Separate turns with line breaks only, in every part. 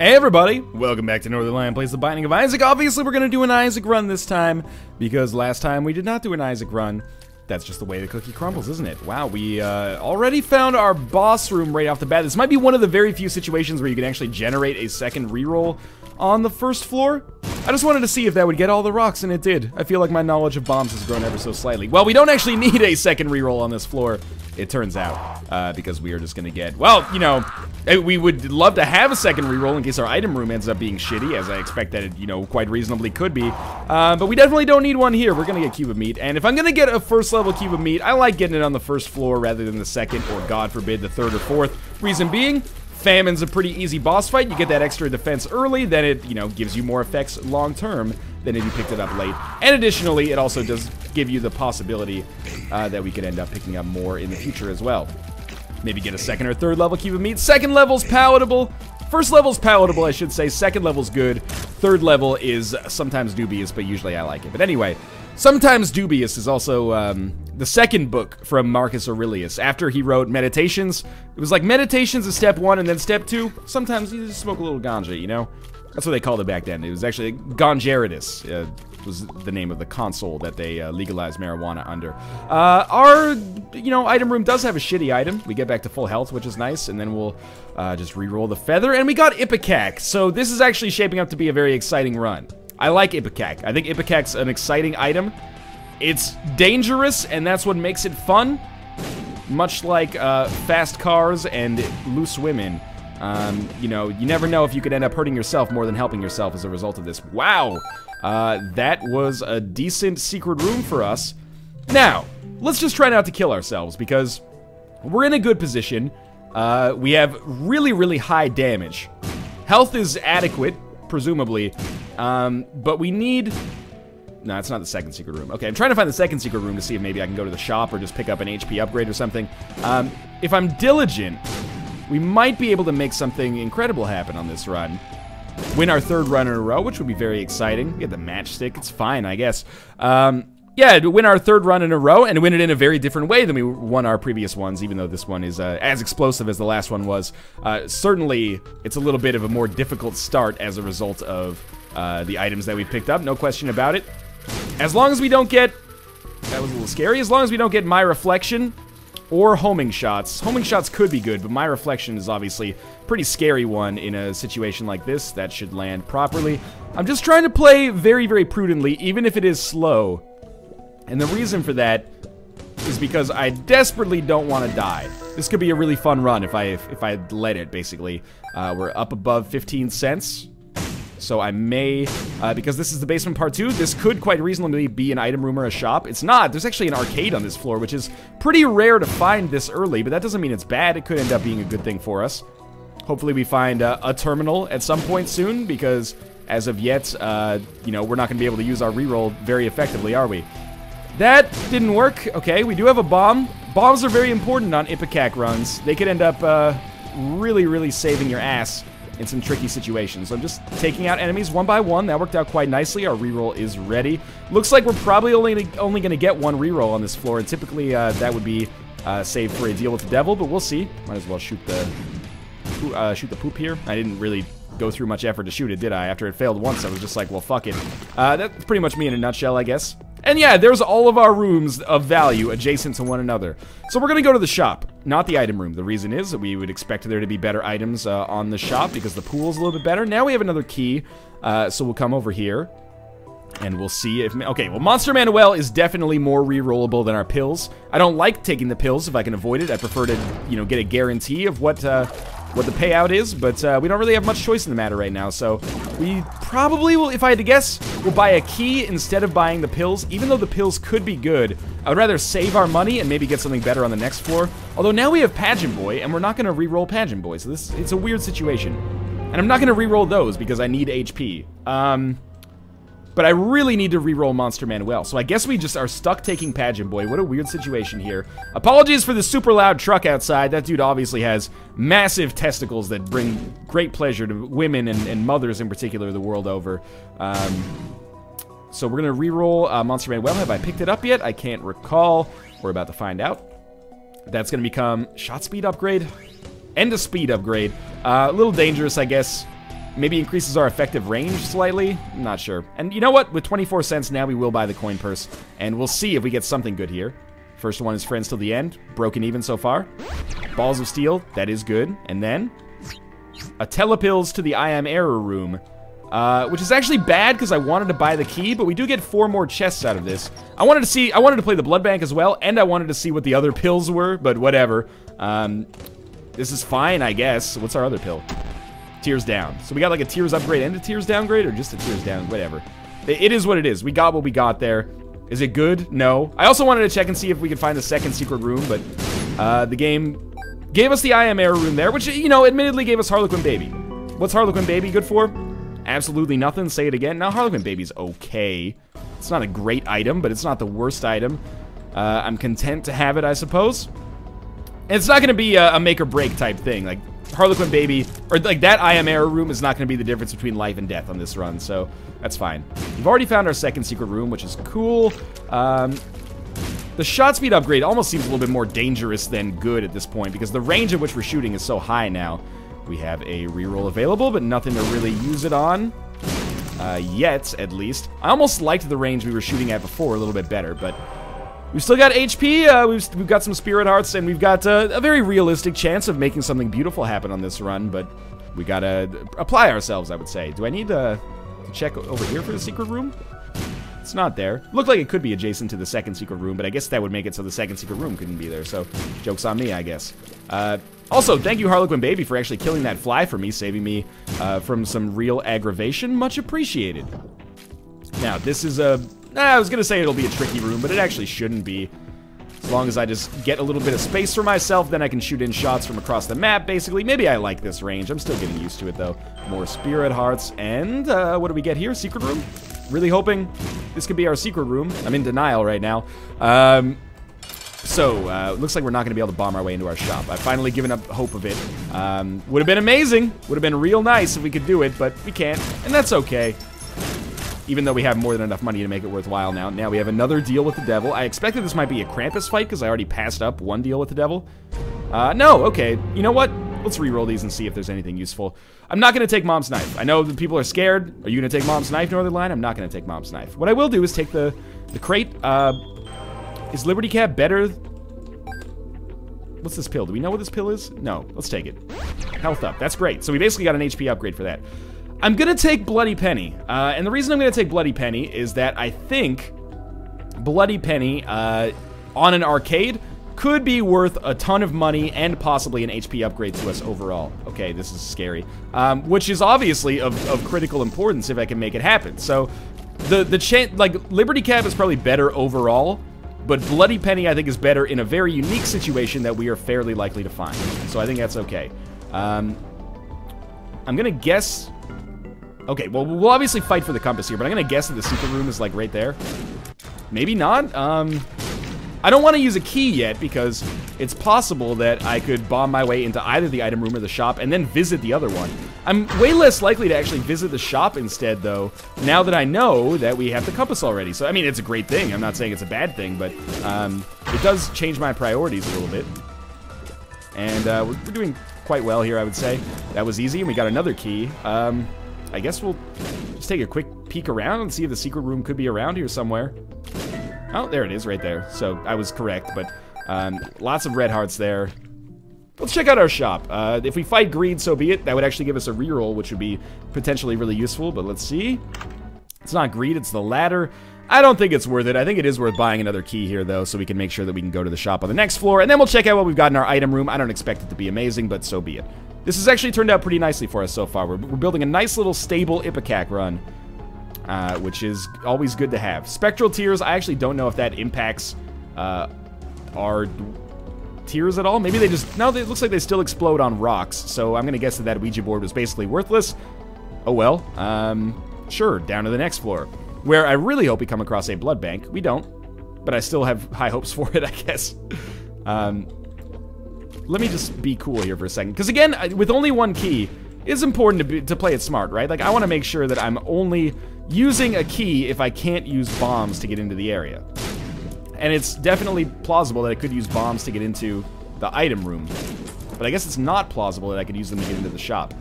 Hey everybody, welcome back to Northernlion Plays the Binding of Isaac. Obviously we're going to do an Isaac run this time, because last time we did not do an Isaac run. That's just the way the cookie crumbles, isn't it? Wow, we already found our boss room right off the bat. This might be one of the very few situations where you can actually generate a second reroll on the first floor. I just wanted to see if that would get all the rocks, and it did. I feel like my knowledge of bombs has grown ever so slightly. Well, we don't actually need a second reroll on this floor, it turns out, because we are just going to get, well, you know, we would love to have a second reroll in case our item room ends up being shitty, as I expect that it, you know, quite reasonably could be. But we definitely don't need one here. We're going to get cube of meat, and if I'm going to get a first level cube of meat, I like getting it on the first floor rather than the second, or God forbid, the third or fourth. Reason being, Famine's a pretty easy boss fight. You get that extra defense early, then it, you know, gives you more effects long term than if you picked it up late. And additionally, it also does give you the possibility that we could end up picking up more in the future as well. Maybe get a second or third level cube of meat. Second level's palatable. First level's palatable, I should say. Second level's good. Third level is sometimes dubious, but usually I like it. But anyway, sometimes dubious is also the second book from Marcus Aurelius. After he wrote Meditations, it was like Meditations is step one, and then step two, sometimes you just smoke a little ganja, you know? That's what they called it back then. It was actually Gongeritis, was the name of the console that they legalized marijuana under. Our, you know, item room does have a shitty item. We get back to full health, which is nice, and then we'll just re-roll the feather, and we got epicac. So this is actually shaping up to be a very exciting run. I like epicac. I think epicac's an exciting item. It's dangerous, and that's what makes it fun. Much like fast cars and loose women. You know, you never know if you could end up hurting yourself more than helping yourself as a result of this. Wow! That was a decent secret room for us. Now, let's just try not to kill ourselves, because we're in a good position. We have really, really high damage. Health is adequate, presumably, but we need... No, it's not the second secret room. Okay, I'm trying to find the second secret room to see if maybe I can go to the shop or just pick up an HP upgrade or something. If I'm diligent, we might be able to make something incredible happen on this run. Win our third run in a row, which would be very exciting. Get the matchstick, it's fine, I guess. Yeah, to win our third run in a row, and win it in a very different way than we won our previous ones, even though this one is as explosive as the last one was. Certainly, it's a little bit of a more difficult start as a result of the items that we picked up, no question about it. As long as we don't get... That was a little scary. As long as we don't get My Reflection or Homing Shots. Homing Shots could be good, but My Reflection is obviously a pretty scary one in a situation like this. That should land properly. I'm just trying to play very, very prudently, even if it is slow. And the reason for that is because I desperately don't want to die. This could be a really fun run if I let it, basically. We're up above 15 cents. So I may, because this is the basement part 2, this could quite reasonably be an item room or a shop. It's not. There's actually an arcade on this floor, which is pretty rare to find this early, but that doesn't mean it's bad. It could end up being a good thing for us. Hopefully we find a terminal at some point soon, because as of yet, you know, we're not going to be able to use our reroll very effectively, are we? That didn't work. Okay, we do have a bomb. Bombs are very important on epicac runs. They could end up really, really saving your ass in some tricky situations. So I'm just taking out enemies one by one. That worked out quite nicely. Our reroll is ready. Looks like we're probably only going to get one reroll on this floor, and typically that would be saved for a deal with the devil, but we'll see. Might as well shoot the poop here. I didn't really go through much effort to shoot it, did I? After it failed once, I was just like, well, fuck it. That's pretty much me in a nutshell, I guess. And yeah, there's all of our rooms of value adjacent to one another. So we're going to go to the shop, not the item room. The reason is that we would expect there to be better items on the shop because the pool's a little bit better. Now we have another key, so we'll come over here. And we'll see if... Okay, well, Monster Manuel is definitely more re-rollable than our pills. I don't like taking the pills if I can avoid it. I prefer to, you know, get a guarantee of what the payout is, but we don't really have much choice in the matter right now, so we probably will, if I had to guess, we'll buy a key instead of buying the pills. Even though the pills could be good, I would rather save our money and maybe get something better on the next floor. Although now we have Pageant Boy, and we're not going to re-roll Pageant Boy, so it's a weird situation. And I'm not going to re-roll those because I need HP. But I really need to re-roll Monster Manuel, so I guess we just are stuck taking Pageant Boy. What a weird situation here. Apologies for the super loud truck outside. That dude obviously has massive testicles that bring great pleasure to women and mothers in particular the world over. So we're going to re-roll Monster Manuel. Have I picked it up yet? I can't recall. We're about to find out. That's going to become shot speed upgrade and a speed upgrade. A little dangerous, I guess. Maybe increases our effective range slightly. I'm not sure. And you know what? With 24 cents now, we will buy the coin purse. And we'll see if we get something good here. First one is Friends Till the End. Broken even so far. Balls of Steel. That is good. And then a telepills to the I Am Error room. Which is actually bad because I wanted to buy the key, but we do get 4 more chests out of this. I wanted to play the blood bank as well, and I wanted to see what the other pills were, but whatever. This is fine, I guess. What's our other pill? Tears down. So we got like a tears upgrade and a tears downgrade, or just a tears down, whatever. It is what it is. We got what we got there. Is it good? No. I also wanted to check and see if we could find the second secret room, but the game gave us the I Am Error room there, which, you know, admittedly gave us Harlequin Baby. What's Harlequin Baby good for? Absolutely nothing. Say it again. Now, Harlequin Baby's okay. It's not a great item, but it's not the worst item. I'm content to have it, I suppose. And it's not going to be a make or break type thing. Like, Harlequin Baby, or like that I Am Error room is not going to be the difference between life and death on this run, so that's fine. We've already found our second secret room, which is cool. The shot speed upgrade almost seems a little bit more dangerous than good at this point, because the range at which we're shooting is so high now. We have a reroll available, but nothing to really use it on. Yet, at least. I almost liked the range we were shooting at before a little bit better, but we've still got HP, we've got some Spirit Hearts, and we've got a very realistic chance of making something beautiful happen on this run, but we gotta apply ourselves, I would say. Do I need to check over here for the secret room? It's not there. Looked like it could be adjacent to the second secret room, but I guess that would make it so the second secret room couldn't be there, so joke's on me, I guess. Also, thank you, Harlequin Baby, for actually killing that fly for me, saving me from some real aggravation. Much appreciated. Now, this is I was going to say it'll be a tricky room, but it actually shouldn't be. As long as I just get a little bit of space for myself, then I can shoot in shots from across the map, basically. Maybe I like this range. I'm still getting used to it, though. More Spirit Hearts, and what do we get here? Secret room? Really hoping this could be our secret room. I'm in denial right now. Looks like we're not going to be able to bomb our way into our shop. I've finally given up hope of it. Would have been amazing. Would have been real nice if we could do it, but we can't, and that's okay. Even though we have more than enough money to make it worthwhile now. Now we have another deal with the devil. I expected this might be a Krampus fight, because I already passed up one deal with the devil. No, okay. You know what? Let's re-roll these and see if there's anything useful. I'm not going to take Mom's Knife. I know that people are scared. Are you going to take Mom's Knife, Northernlion? I'm not going to take Mom's Knife. What I will do is take the crate. Is Liberty Cap better? What's this pill? Do we know what this pill is? No. Let's take it. Health up. That's great. So we basically got an HP upgrade for that. I'm going to take Bloody Penny. And the reason I'm going to take Bloody Penny is that I think Bloody Penny on an arcade could be worth a ton of money and possibly an HP upgrade to us overall. Okay, this is scary. Which is obviously of critical importance if I can make it happen. So the chance, like, Liberty Cap is probably better overall, but Bloody Penny I think is better in a very unique situation that we are fairly likely to find. So I think that's okay. I'm gonna guess. Okay, well, we'll obviously fight for the compass here, but I'm gonna guess that the secret room is, like, right there. Maybe not. I don't want to use a key yet, because it's possible that I could bomb my way into either the item room or the shop and then visit the other one. I'm way less likely to actually visit the shop instead, though, now that I know that we have the compass already. So, I mean, it's a great thing. I'm not saying it's a bad thing, but it does change my priorities a little bit. And we're doing quite well here, I would say. That was easy, and we got another key. I guess we'll just take a quick peek around and see if the secret room could be around here somewhere. Oh, there it is right there. So I was correct, but lots of red hearts there. Let's check out our shop. If we fight greed, so be it. That would actually give us a reroll, which would be potentially really useful, but let's see. It's not greed, it's the ladder. I don't think it's worth it. I think it is worth buying another key here, though, so we can make sure that we can go to the shop on the next floor, and then we'll check out what we've got in our item room. I don't expect it to be amazing, but so be it. This has actually turned out pretty nicely for us so far. We're building a nice little stable epicac run, which is always good to have. Spectral Tears, I actually don't know if that impacts our tears at all. Maybe they just... No, it looks like they still explode on rocks, so I'm going to guess that Ouija board was basically worthless. Oh well. Sure, down to the next floor, where I really hope we come across a blood bank. We don't, but I still have high hopes for it, I guess. Let me just be cool here for a second, because again, with only one key, it's important to play it smart, right? Like, I want to make sure that I'm only using a key if I can't use bombs to get into the area. And it's definitely plausible that I could use bombs to get into the item room, but I guess it's not plausible that I could use them to get into the shop.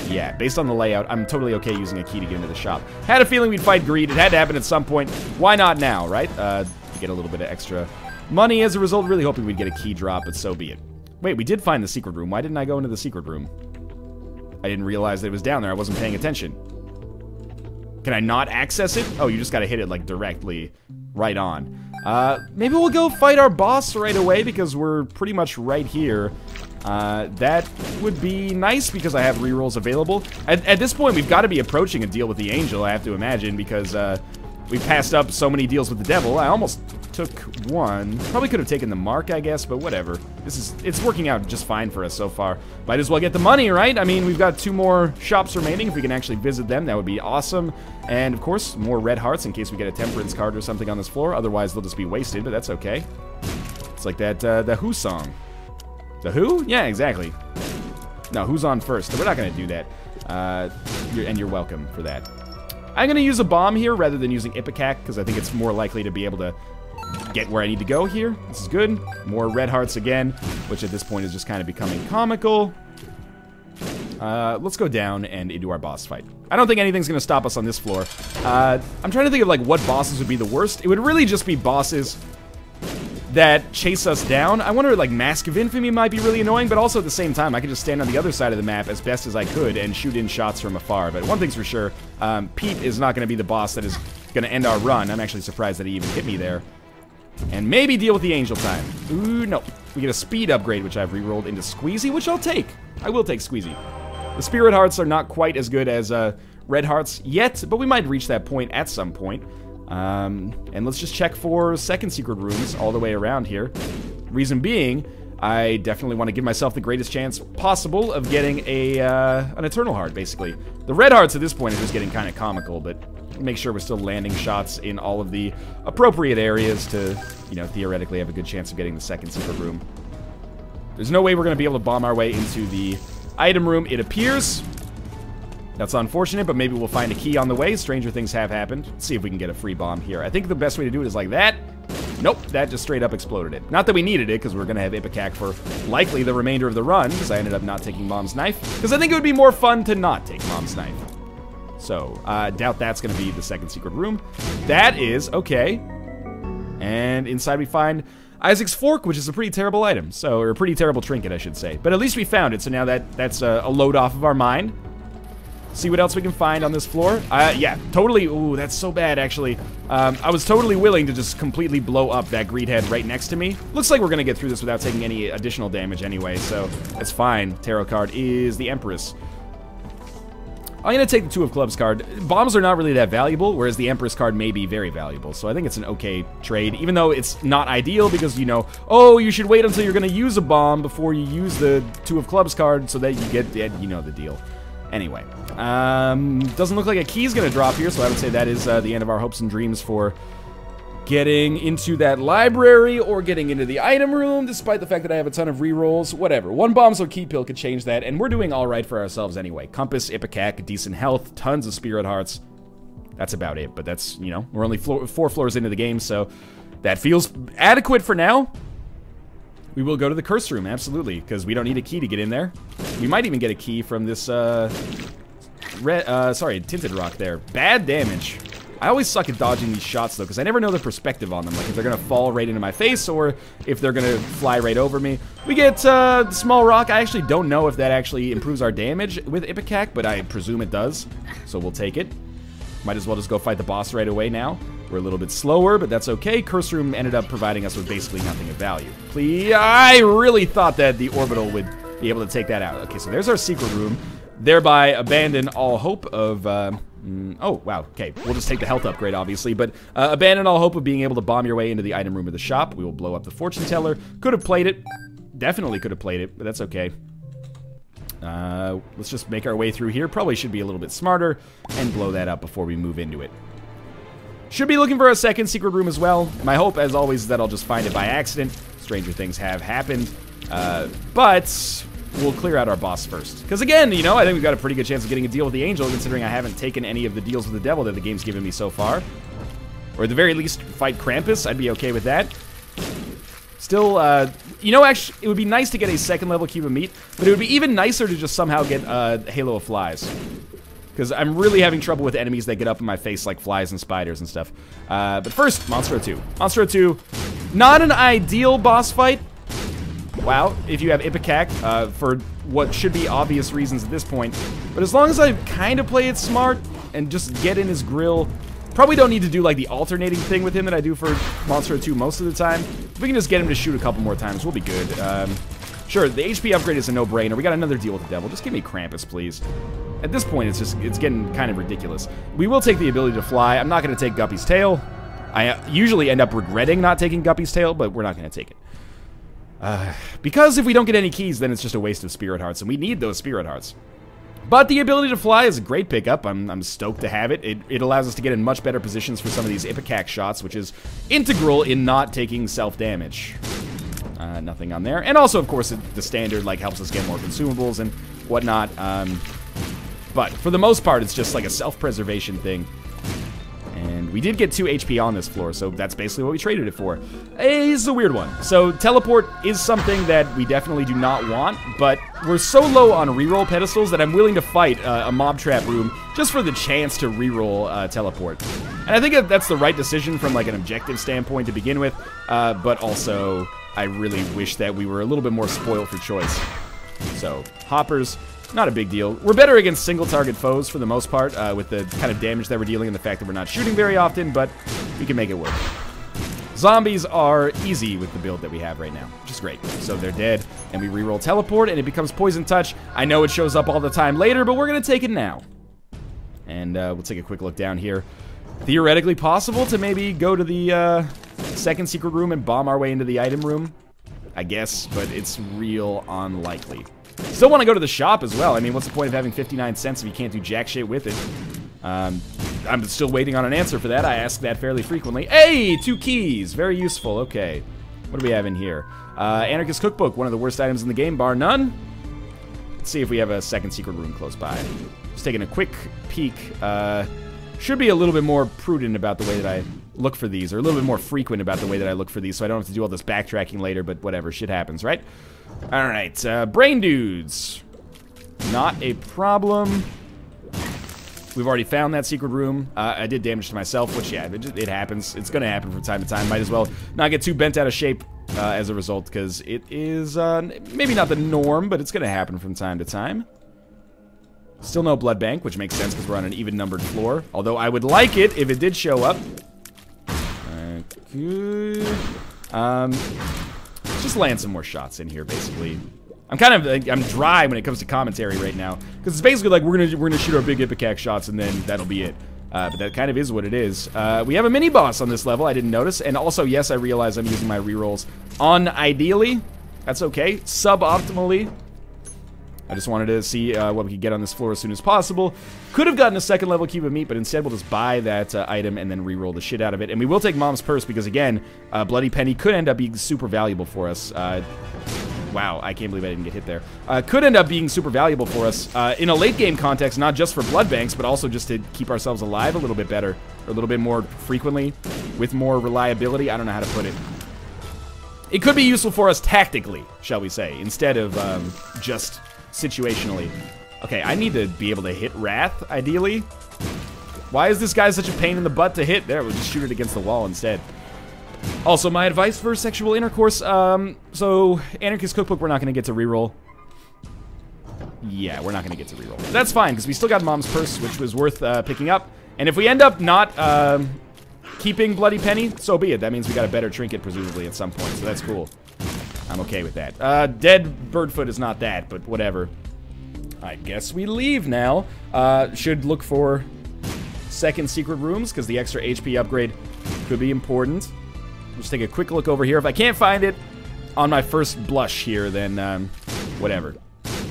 Yeah, based on the layout, I'm totally okay using a key to get into the shop. Had a feeling we'd fight greed. It had to happen at some point. Why not now, right? To get a little bit of extra money as a result. Really hoping we'd get a key drop, but so be it. Wait, we did find the secret room. Why didn't I go into the secret room? I didn't realize that it was down there. I wasn't paying attention. Can I not access it? Oh, you just gotta hit it, like, directly right on. Maybe we'll go fight our boss right away because we're pretty much right here. That would be nice because I have rerolls available. At this point, we've got to be approaching a deal with the angel, I have to imagine, because we passed up so many deals with the devil. I almost took one. Probably could have taken the mark, I guess, but whatever. It's working out just fine for us so far. Might as well get the money, right? I mean, we've got 2 more shops remaining. If we can actually visit them, that would be awesome. And, of course, more red hearts in case we get a temperance card or something on this floor. Otherwise, they'll just be wasted, but that's okay. It's like that, the Who song. The Who? Yeah, exactly. No, Who's on first? We're not going to do that. And you're welcome for that. I'm going to use a bomb here rather than using epicac because I think it's more likely to be able to get where I need to go here. This is good. More red hearts again, which at this point is just kind of becoming comical. Let's go down and into our boss fight. I don't think anything's going to stop us on this floor. I'm trying to think of like what bosses would be the worst. It would really just be bosses that chase us down. I wonder, like, Mask of Infamy might be really annoying, but also at the same time, I could just stand on the other side of the map as best as I could and shoot in shots from afar. But one thing's for sure, Pete is not going to be the boss that is going to end our run. I'm actually surprised that he even hit me there. And maybe deal with the angel time. Ooh, no. We get a speed upgrade, which I've rerolled into Squeezy, which I'll take. I will take Squeezy. The Spirit Hearts are not quite as good as Red Hearts yet, but we might reach that point at some point. And let's just check for second secret rooms all the way around here. Reason being, I definitely want to give myself the greatest chance possible of getting an Eternal Heart, basically. The Red Hearts at this point are just getting kind of comical, but make sure we're still landing shots in all of the appropriate areas to, you know, theoretically have a good chance of getting the second secret room. There's no way we're going to be able to bomb our way into the item room, it appears. That's unfortunate, but maybe we'll find a key on the way. Stranger things have happened. Let's see if we can get a free bomb here. I think the best way to do it is like that. Nope, that just straight up exploded it. Not that we needed it, because we're going to have Ipecac for likely the remainder of the run, because I ended up not taking Mom's Knife, because I think it would be more fun to not take Mom's Knife. So, doubt that's going to be the second secret room. That is okay. And inside we find Isaac's Fork, which is a pretty terrible item. So, or a pretty terrible trinket, I should say. But at least we found it, so now that's a load off of our mind. See what else we can find on this floor. Yeah, totally. Ooh, that's so bad, actually. I was totally willing to just completely blow up that greed head right next to me. Looks like we're going to get through this without taking any additional damage anyway, so that's fine. Tarot card is the Empress. I'm going to take the Two of Clubs card. Bombs are not really that valuable, whereas the Empress card may be very valuable, so I think it's an okay trade, even though it's not ideal because, you know, oh, you should wait until you're going to use a bomb before you use the Two of Clubs card so that you get, you know the deal. Anyway, doesn't look like a key's gonna drop here, so I would say that is the end of our hopes and dreams for getting into that library or getting into the item room, despite the fact that I have a ton of rerolls. Whatever. One bomb so key pill could change that, and we're doing all right for ourselves anyway. Compass, Ipecac, decent health, tons of Spirit Hearts. That's about it, but that's, you know, we're only 4 floors into the game, so that feels adequate for now. We will go to the curse room, absolutely, because we don't need a key to get in there. We might even get a key from this, tinted rock there. Bad damage. I always suck at dodging these shots, though, because I never know the perspective on them. Like, if they're going to fall right into my face, or if they're going to fly right over me. We get, small rock. I actually don't know if that actually improves our damage with Ipecac, but I presume it does. So we'll take it. Might as well just go fight the boss right away now. We're a little bit slower, but that's okay. Curse Room ended up providing us with basically nothing of value. Please, I really thought that the Orbital would be able to take that out. Okay, so there's our secret room. Thereby abandon all hope of, oh, wow, okay. We'll just take the health upgrade, obviously, but abandon all hope of being able to bomb your way into the item room of the shop. We will blow up the fortune teller. Could have played it. Definitely could have played it, but that's okay. Let's just make our way through here. Probably should be a little bit smarter and blow that up before we move into it. Should be looking for a second secret room as well. My hope, as always, is that I'll just find it by accident. Stranger things have happened. But we'll clear out our boss first. Because again, you know, I think we've got a pretty good chance of getting a deal with the angel, considering I haven't taken any of the deals with the devil that the game's given me so far. Or at the very least, fight Krampus. I'd be okay with that. Still, you know, actually, it would be nice to get a second level cube of meat, but it would be even nicer to just somehow get Halo of Flies. Because I'm really having trouble with enemies that get up in my face like flies and spiders and stuff. But first, Monstro 2. Monstro 2, not an ideal boss fight. Wow, if you have epicac, for what should be obvious reasons at this point. But as long as I kind of play it smart and just get in his grill, probably don't need to do like the alternating thing with him that I do for Monstro 2 most of the time. If we can just get him to shoot a couple more times, we'll be good. Sure, the HP upgrade is a no-brainer. We got another deal with the devil. Just give me Krampus, please. At this point, it's getting kind of ridiculous. We will take the ability to fly. I'm not going to take Guppy's tail. I usually end up regretting not taking Guppy's tail, but we're not going to take it. Because if we don't get any keys, then it's just a waste of spirit hearts, and we need those spirit hearts. But the ability to fly is a great pickup. I'm stoked to have it. It allows us to get in much better positions for some of these epicac shots, which is integral in not taking self-damage. Nothing on there. And also, of course, the standard like helps us get more consumables and whatnot. But for the most part, it's just like a self-preservation thing. And we did get 2 HP on this floor, so that's basically what we traded it for. It's a weird one. So teleport is something that we definitely do not want, but we're so low on reroll pedestals that I'm willing to fight a mob trap room just for the chance to reroll teleport. And I think that's the right decision from like an objective standpoint to begin with, but also I really wish that we were a little bit more spoiled for choice. So hoppers, not a big deal. We're better against single-target foes for the most part, with the kind of damage that we're dealing and the fact that we're not shooting very often, but we can make it work. Zombies are easy with the build that we have right now, which is great. So they're dead, and we reroll teleport, and it becomes Poison Touch. I know it shows up all the time later, but we're going to take it now. And we'll take a quick look down here. Theoretically possible to maybe go to the second secret room and bomb our way into the item room, I guess, but it's real unlikely. Still want to go to the shop as well. I mean, what's the point of having 59 cents if you can't do jack shit with it? I'm still waiting on an answer for that. I ask that fairly frequently. Hey, 2 keys. Very useful. Okay. What do we have in here? Anarchist Cookbook, one of the worst items in the game, bar none. Let's see if we have a second secret room close by. Just taking a quick peek. Should be a little bit more prudent about the way that I look for these, or a little bit more frequent about the way that I look for these, so I don't have to do all this backtracking later, but whatever. Shit happens, right? Alright, brain dudes. Not a problem. We've already found that secret room. I did damage to myself, which, yeah, it happens. It's gonna happen from time to time. Might as well not get too bent out of shape as a result, because it is maybe not the norm, but it's gonna happen from time to time. Still no blood bank, which makes sense because we're on an even-numbered floor. Although I would like it if it did show up. Good. Just land some more shots in here, basically. I'm dry when it comes to commentary right now, because it's basically like we're gonna shoot our big epicac shots and then that'll be it. But that kind of is what it is. We have a mini boss on this level. I didn't notice, and also yes, I realize I'm using my rerolls unideally. That's okay. Suboptimally. I just wanted to see what we could get on this floor as soon as possible. Could have gotten a second level cube of meat, but instead we'll just buy that item and then re-roll the shit out of it. And we will take Mom's Purse because, again, Bloody Penny could end up being super valuable for us. Wow, I can't believe I didn't get hit there. Could end up being super valuable for us in a late game context, not just for blood banks, but also just to keep ourselves alive a little bit better, or a little bit more frequently, with more reliability. I don't know how to put it. It could be useful for us tactically, shall we say, instead of just situationally. Okay, I need to be able to hit Wrath, ideally. Why is this guy such a pain in the butt to hit? There, we'll just shoot it against the wall instead. Also, my advice for sexual intercourse, so Anarchist Cookbook, we're not going to get to reroll. Yeah, we're not going to get to reroll. That's fine, because we still got Mom's Purse, which was worth picking up. And if we end up not keeping Bloody Penny, so be it. That means we got a better trinket, presumably, at some point, so that's cool. I'm okay with that. Dead Birdfoot is not that, but whatever. I guess we leave now. Should look for second secret rooms, because the extra HP upgrade could be important. Just take a quick look over here. If I can't find it on my first blush here, then whatever.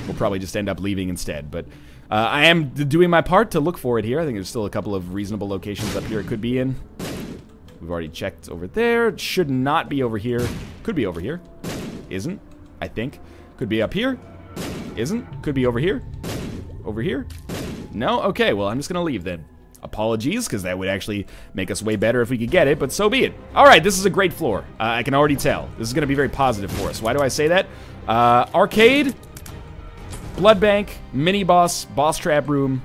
We'll probably just end up leaving instead. But I am doing my part to look for it here. I think there's still a couple of reasonable locations up here it could be in. We've already checked over there. It should not be over here. Could be over here. Isn't, I think. Could be up here. Isn't. Could be over here. Over here. No? Okay, well, I'm just gonna leave then. Apologies, because that would actually make us way better if we could get it, but so be it. All right, this is a great floor. I can already tell. This is going to be very positive for us. Why do I say that? Arcade, blood bank, mini-boss, boss trap room.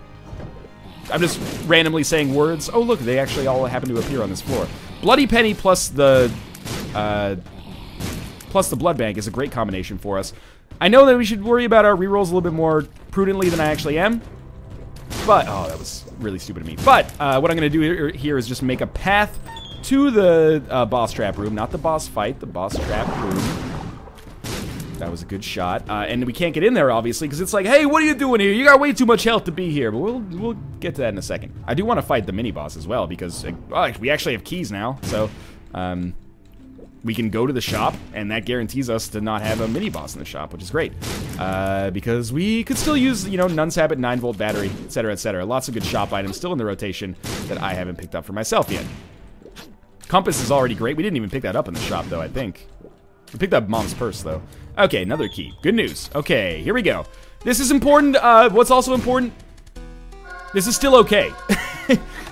I'm just randomly saying words. Oh, look, they actually all happen to appear on this floor. Bloody Penny plus the blood bank is a great combination for us. I know that we should worry about our rerolls a little bit more prudently than I actually am. But, oh, that was really stupid of me. But, what I'm going to do here is just make a path to the boss trap room. Not the boss fight, the boss trap room. That was a good shot. And we can't get in there, obviously, because it's like, hey, what are you doing here? You got way too much health to be here. But we'll get to that in a second. I do want to fight the mini-boss as well, because we actually have keys now. So, we can go to the shop, and that guarantees us to not have a mini-boss in the shop, which is great. Because we could still use, you know, Nun's Habit, 9-volt battery, etc., etc. Lots of good shop items still in the rotation that I haven't picked up for myself yet. Compass is already great. We didn't even pick that up in the shop, though, I think. We picked up Mom's purse, though. Okay, another key. Good news. Okay, here we go. This is important. What's also important? This is still okay.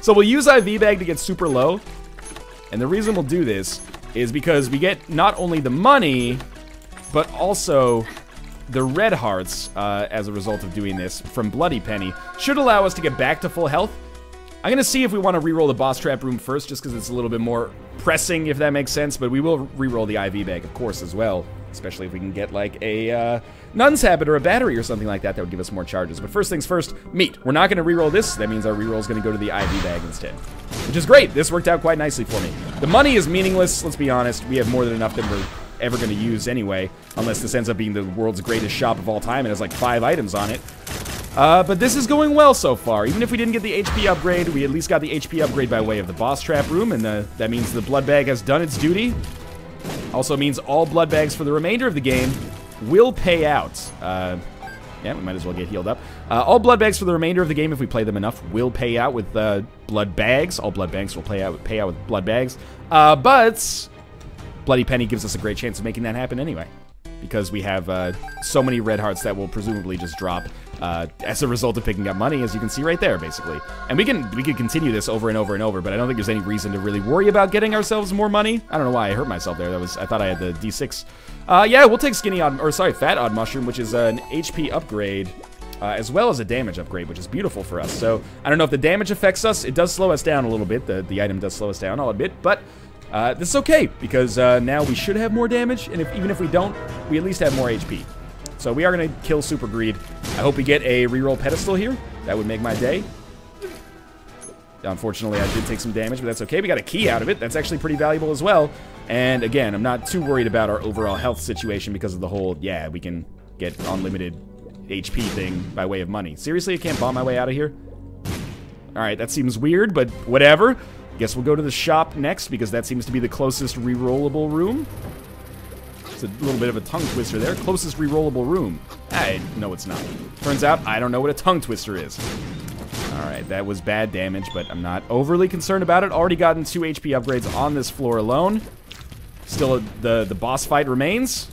So we'll use IV bag to get super low. And the reason we'll do this is because we get not only the money, but also the red hearts as a result of doing this from Bloody Penny. Should allow us to get back to full health. I'm going to see if we want to reroll the boss trap room first, just because it's a little bit more pressing, if that makes sense. But we will reroll the IV bag, of course, as well. Especially if we can get, like, a Nun's Habit or a battery or something like that. That would give us more charges. But first things first, meat. We're not going to reroll this. That means our reroll is going to go to the IV bag instead. Which is great. This worked out quite nicely for me. The money is meaningless. Let's be honest. We have more than enough that we're ever going to use anyway. Unless this ends up being the world's greatest shop of all time and has, like, 5 items on it. But this is going well so far. Even if we didn't get the HP upgrade, we at least got the HP upgrade by way of the boss trap room, and that means the blood bag has done its duty. Also means all blood bags for the remainder of the game will pay out. Yeah, we might as well get healed up. All blood bags for the remainder of the game, if we play them enough, will pay out with blood bags. All blood banks will pay out with blood bags. But Bloody Penny gives us a great chance of making that happen anyway, because we have so many red hearts that will presumably just drop as a result of picking up money, as you can see right there, basically. And we can continue this over and over and over, but I don't think there's any reason to really worry about getting ourselves more money. I don't know why I hurt myself there. I thought I had the D6. Yeah, we'll take Fat Odd Mushroom, which is an HP upgrade, as well as a damage upgrade, which is beautiful for us. So I don't know if the damage affects us. It does slow us down a little bit. The item does slow us down, I'll admit, but this is okay, because now we should have more damage, and even if we don't, we at least have more HP. So we are going to kill Super Greed. I hope we get a reroll pedestal here. That would make my day. Unfortunately, I did take some damage, but that's okay. We got a key out of it. That's actually pretty valuable as well. And again, I'm not too worried about our overall health situation because of the whole, yeah, we can get unlimited HP thing by way of money. Seriously, I can't bomb my way out of here? Alright, that seems weird, but whatever. Guess we'll go to the shop next, because that seems to be the closest rerollable room. It's a little bit of a tongue twister there. Closest rerollable room. No, it's not. Turns out I don't know what a tongue twister is. Alright, that was bad damage, but I'm not overly concerned about it. Already gotten 2 HP upgrades on this floor alone. Still, the boss fight remains.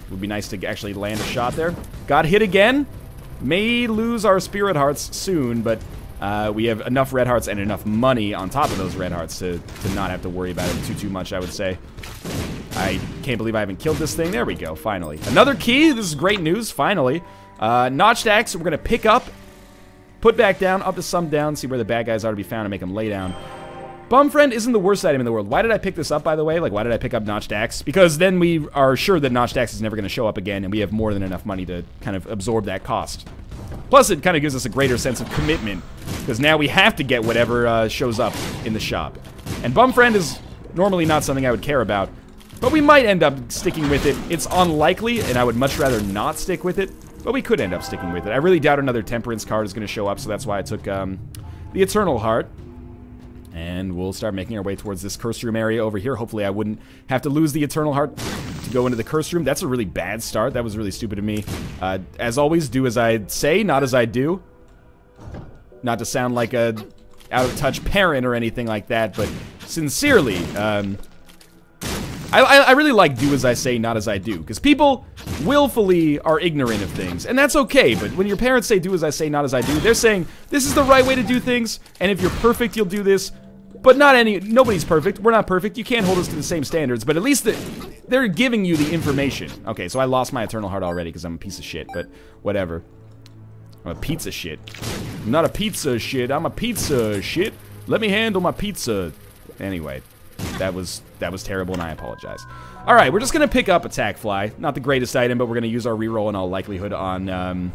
Would be nice to actually land a shot there. Got hit again. May lose our spirit hearts soon, but we have enough red hearts and enough money on top of those red hearts to not have to worry about it too much, I would say. I can't believe I haven't killed this thing. There we go, finally. Another key. This is great news, finally. Notched axe, we're going to pick up, put back down, up to some down, see where the bad guys are to be found, and make them lay down. Bum Friend isn't the worst item in the world. Why did I pick this up, by the way? Like, why did I pick up Notched Axe? Because then we are sure that Notched Axe is never going to show up again, and we have more than enough money to kind of absorb that cost. Plus, it kind of gives us a greater sense of commitment, because now we have to get whatever shows up in the shop. And Bum Friend is normally not something I would care about, but we might end up sticking with it. It's unlikely, and I would much rather not stick with it, but we could end up sticking with it. I really doubt another Temperance card is going to show up, so that's why I took the Eternal Heart. And we'll start making our way towards this curse room area over here. Hopefully I wouldn't have to lose the Eternal Heart to go into the curse room. That's a really bad start. That was really stupid of me. As always, do as I say, not as I do. Not to sound like a out-of-touch parent or anything like that, but sincerely, I really like do as I say, not as I do, because people willfully are ignorant of things, and that's okay, but when your parents say do as I say, not as I do, they're saying this is the right way to do things, and if you're perfect, you'll do this, but nobody's perfect, we're not perfect, you can't hold us to the same standards, but at least they're giving you the information. Okay, so I lost my eternal heart already because I'm a piece of shit, but whatever. I'm a pizza shit. I'm not a pizza shit, I'm a pizza shit. Let me handle my pizza. Anyway. That was terrible, and I apologize. Alright, we're just going to pick up Attack Fly. Not the greatest item, but we're going to use our reroll in all likelihood on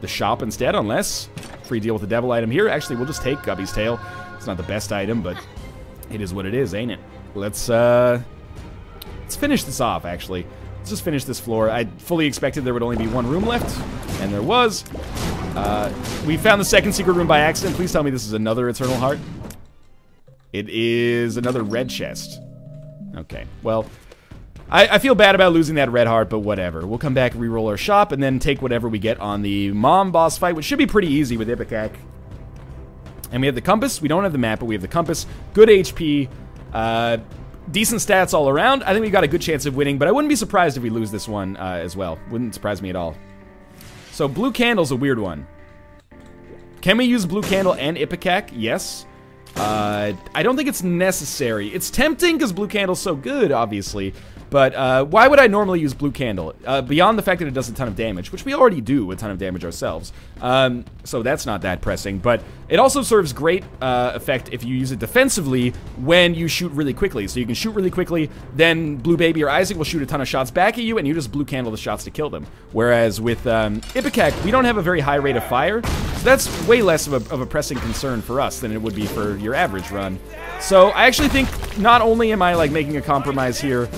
the shop instead, unless free deal with the devil item here. Actually, we'll just take Guppy's Tail. It's not the best item, but it is what it is, ain't it? Let's finish this off, actually. Let's just finish this floor. I fully expected there would only be one room left, and there was. We found the second secret room by accident. Please tell me this is another Eternal Heart. It is another red chest. Okay, well, I feel bad about losing that red heart, but whatever. We'll come back, reroll our shop, and then take whatever we get on the mom boss fight, which should be pretty easy with epicac. And we have the compass. We don't have the map, but we have the compass. Good HP. Decent stats all around. I think we've got a good chance of winning, but I wouldn't be surprised if we lose this one as well. Wouldn't surprise me at all. So blue candle's a weird one. Can we use blue candle and epicac? Yes. I don't think it's necessary. It's tempting because blue candle's so good, obviously. But why would I normally use blue candle? Beyond the fact that it does a ton of damage, which we already do a ton of damage ourselves. So that's not that pressing. But it also serves great effect if you use it defensively when you shoot really quickly. So you can shoot really quickly, then Blue Baby or Isaac will shoot a ton of shots back at you, and you just blue candle the shots to kill them. Whereas with epicac, we don't have a very high rate of fire. So that's way less of a pressing concern for us than it would be for your average run. So I actually think not only am I like making a compromise here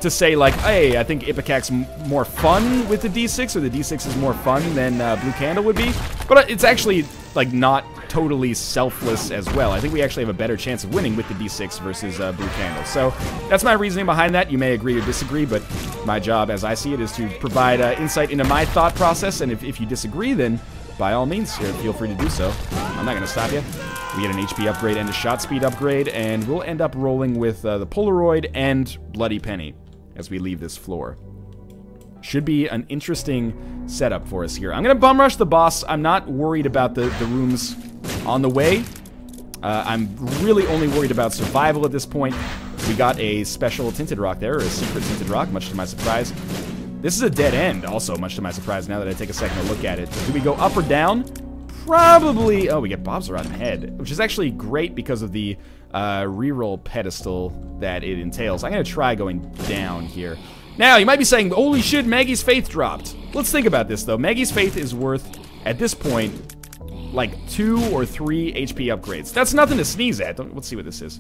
to say like, hey, I think epicac's more fun with the D6, or the D6 is more fun than blue candle would be, but it's actually like not totally selfless as well. I think we actually have a better chance of winning with the D6 versus blue candle. So that's my reasoning behind that. You may agree or disagree, but my job, as I see it, is to provide insight into my thought process, and if you disagree, then by all means, feel free to do so. I'm not going to stop you. We get an HP upgrade and a shot speed upgrade, and we'll end up rolling with the Polaroid and Bloody Penny as we leave this floor. Should be an interesting setup for us here. I'm going to bum rush the boss. I'm not worried about the rooms on the way. I'm really only worried about survival at this point. We got a special tinted rock there, or a secret tinted rock, much to my surprise. This is a dead end, also, much to my surprise, now that I take a second to look at it. Do we go up or down? Probably... Oh, we get Bob's Rotten Head, which is actually great because of the reroll pedestal that it entails. I'm going to try going down here. Now, you might be saying, holy shit, Maggie's Faith dropped. Let's think about this, though. Maggie's Faith is worth, at this point, like 2 or 3 HP upgrades. That's nothing to sneeze at. Let's see what this is.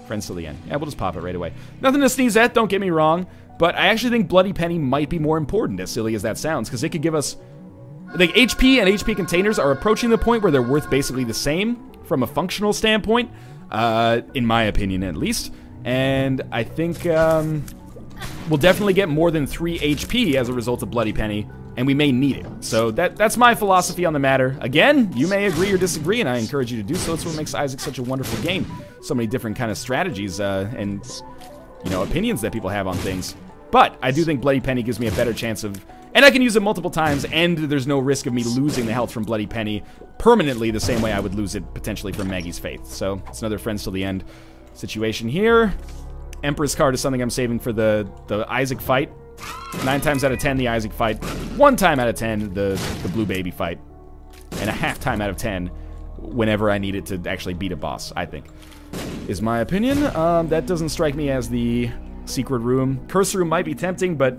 Friends till the end. Yeah, we'll just pop it right away. Nothing to sneeze at, don't get me wrong. But I actually think Bloody Penny might be more important, as silly as that sounds, because it could give us... Like, HP and HP containers are approaching the point where they're worth basically the same from a functional standpoint, in my opinion at least. And I think we'll definitely get more than 3 HP as a result of Bloody Penny, and we may need it. So that's my philosophy on the matter. Again, you may agree or disagree, and I encourage you to do so. That's what makes Isaac such a wonderful game. So many different kind of strategies and, you know, opinions that people have on things. But I do think Bloody Penny gives me a better chance of... And I can use it multiple times, and there's no risk of me losing the health from Bloody Penny permanently the same way I would lose it potentially from Maggie's Faith. So it's another Friends Till the End situation here. Emperor's card is something I'm saving for the Isaac fight. 9 times out of 10, the Isaac fight. 1 time out of 10, the Blue Baby fight. And a half time out of 10 whenever I need it to actually beat a boss, I think. Is my opinion. That doesn't strike me as the secret room. Curse room might be tempting, but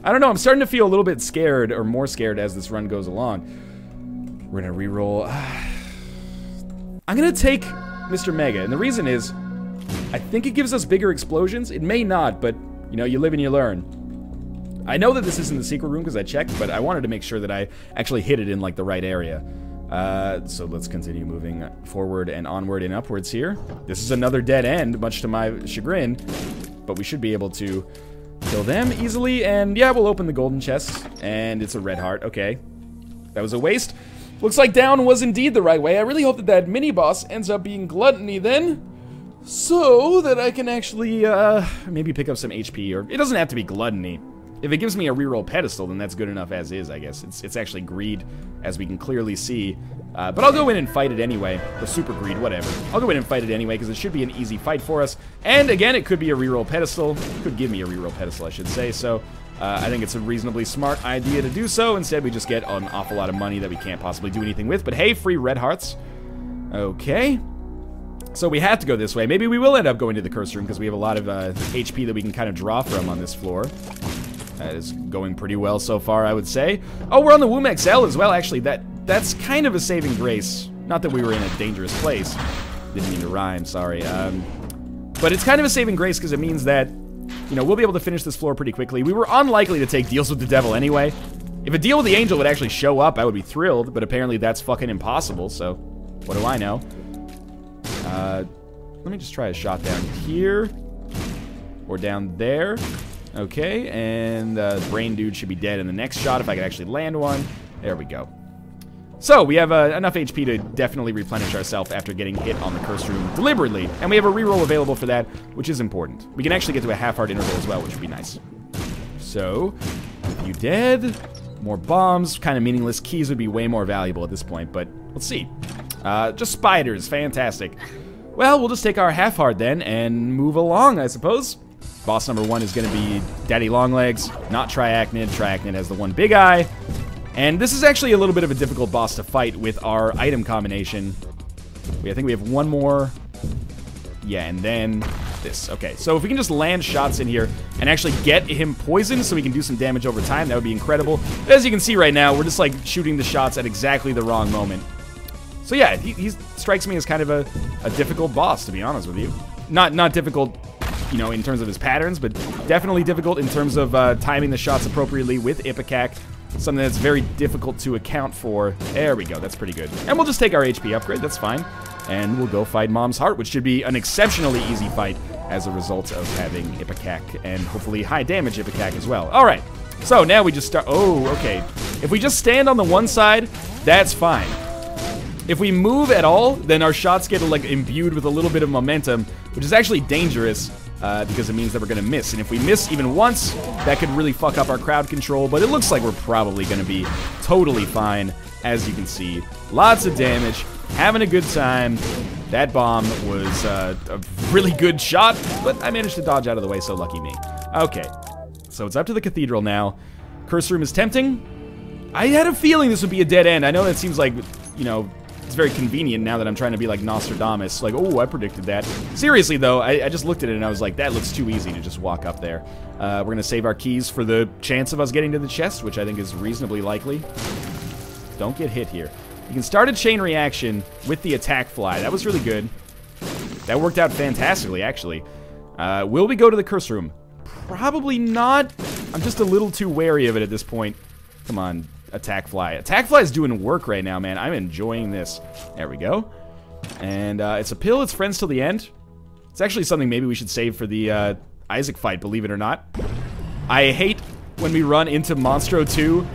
I don't know. I'm starting to feel a little bit scared, or more scared as this run goes along. We're gonna reroll. I'm gonna take Mr. Mega, and the reason is, I think it gives us bigger explosions. It may not, but, you know, you live and you learn. I know that this isn't the secret room because I checked, but I wanted to make sure that I actually hit it in, like, the right area. So let's continue moving forward and onward and upwards here. This is another dead end, much to my chagrin, but we should be able to kill them easily, and yeah, we'll open the golden chest, and it's a red heart. Okay, that was a waste. Looks like down was indeed the right way. I really hope that that mini-boss ends up being Gluttony then. so that I can actually maybe pick up some HP, or it doesn't have to be gluttony. If it gives me a reroll pedestal, then that's good enough as is, I guess. It's actually greed, as we can clearly see. But I'll go in and fight it anyway. Or super greed, whatever. I'll go in and fight it anyway, because it should be an easy fight for us. And again, it could be a reroll pedestal. It could give me a reroll pedestal, I should say. So I think it's a reasonably smart idea to do so. Instead, we just get an awful lot of money that we can't possibly do anything with. But hey, free red hearts. Okay. So we have to go this way. Maybe we will end up going to the curse room, because we have a lot of HP that we can kind of draw from on this floor. That is going pretty well so far, I would say. Oh, we're on the Womb XL as well. Actually, that's kind of a saving grace. Not that we were in a dangerous place. Didn't mean to rhyme, sorry. But it's kind of a saving grace because it means that, you know, we'll be able to finish this floor pretty quickly. We were unlikely to take deals with the devil anyway. If a deal with the angel would actually show up, I would be thrilled, but apparently that's fucking impossible, so what do I know? Let me just try a shot down here. Or down there. Okay, and the brain dude should be dead in the next shot if I could actually land one. There we go. So, we have enough HP to definitely replenish ourselves after getting hit on the curse room deliberately. And we have a reroll available for that, which is important. We can actually get to a half-heart interval as well, which would be nice. So, you dead. More bombs, kind of meaningless. Keys would be way more valuable at this point, but let's see. Just spiders, fantastic. Well, we'll just take our half-heart then and move along, I suppose. Boss number 1 is going to be Daddy Longlegs, not Triachnid. Triachnid has the one big eye. And this is actually a little bit of a difficult boss to fight with our item combination. I think we have one more. Yeah, and then this. Okay, so if we can just land shots in here and actually get him poisoned so we can do some damage over time, that would be incredible. But as you can see right now, we're just like shooting the shots at exactly the wrong moment. So yeah, he strikes me as kind of a difficult boss, to be honest with you. Not difficult, you know, in terms of his patterns, but definitely difficult in terms of timing the shots appropriately with epicac. Something that's very difficult to account for. There we go, that's pretty good. And we'll just take our HP upgrade, that's fine. And we'll go fight Mom's Heart, which should be an exceptionally easy fight as a result of having epicac, and hopefully high damage epicac as well. Alright, so now we just start. Oh, okay. If we just stand on the one side, that's fine. If we move at all, then our shots get like imbued with a little bit of momentum, which is actually dangerous because it means that we're going to miss. And if we miss even once, that could really fuck up our crowd control, but it looks like we're probably going to be totally fine, as you can see. Lots of damage, having a good time. That bomb was a really good shot, but I managed to dodge out of the way, so lucky me. Okay, so it's up to the cathedral now. Curse room is tempting. I had a feeling this would be a dead end. I know that seems like, you know, it's very convenient now that I'm trying to be like Nostradamus. Like, oh, I predicted that. Seriously, though, I just looked at it and I was like, that looks too easy to just walk up there. We're going to save our keys for the chance of us getting to the chest, which I think is reasonably likely. Don't get hit here. You can start a chain reaction with the attack fly. That was really good. That worked out fantastically, actually. Will we go to the curse room? Probably not. I'm just a little too wary of it at this point. Come on. Attack fly. Attack fly is doing work right now, man. I'm enjoying this. There we go. And it's a pill. It's friends till the end. It's actually something maybe we should save for the Isaac fight, believe it or not. I hate when we run into Monstro 2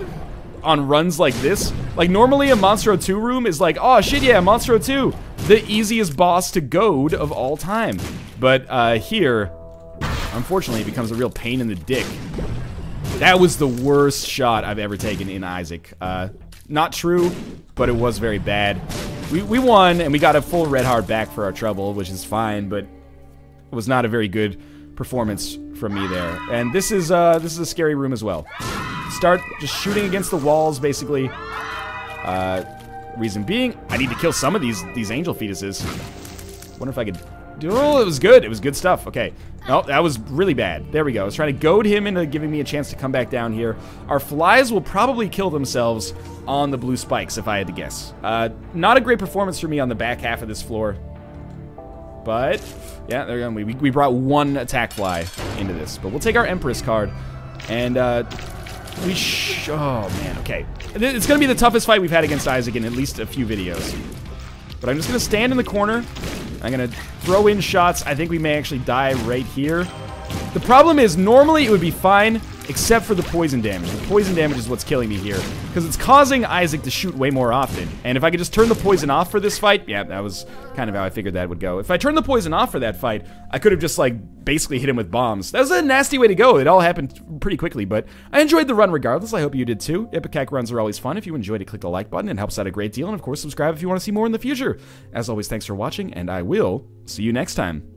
on runs like this. Like, normally a Monstro 2 room is like, oh, shit, yeah, Monstro 2. The easiest boss to goad of all time. But here, unfortunately, it becomes a real pain in the dick. That was the worst shot I've ever taken in Isaac. Not true, but it was very bad. We won, and we got a full red heart back for our trouble, which is fine, but it was not a very good performance from me there. And this is a scary room as well. Start just shooting against the walls, basically. Reason being, I need to kill some of these angel fetuses. Wonder if I could... Oh, it was good. It was good stuff. Okay. Oh, that was really bad. There we go. I was trying to goad him into giving me a chance to come back down here. Our flies will probably kill themselves on the blue spikes, if I had to guess. Not a great performance for me on the back half of this floor. But, yeah, there we go. We brought one attack fly into this. But we'll take our Empress card. And, oh, man, okay. It's going to be the toughest fight we've had against Isaac in at least a few videos. But I'm just going to stand in the corner. I'm going to throw in shots. I think we may actually die right here. The problem is, normally it would be fine except for the poison damage. The poison damage is what's killing me here, because it's causing Isaac to shoot way more often. And if I could just turn the poison off for this fight, yeah, that was kind of how I figured that would go. If I turned the poison off for that fight, I could have just, like, basically hit him with bombs. That was a nasty way to go. It all happened pretty quickly, but I enjoyed the run regardless. I hope you did too. Epicac runs are always fun. If you enjoyed it, click the like button. It helps out a great deal. And of course, subscribe if you want to see more in the future. As always, thanks for watching, and I will see you next time.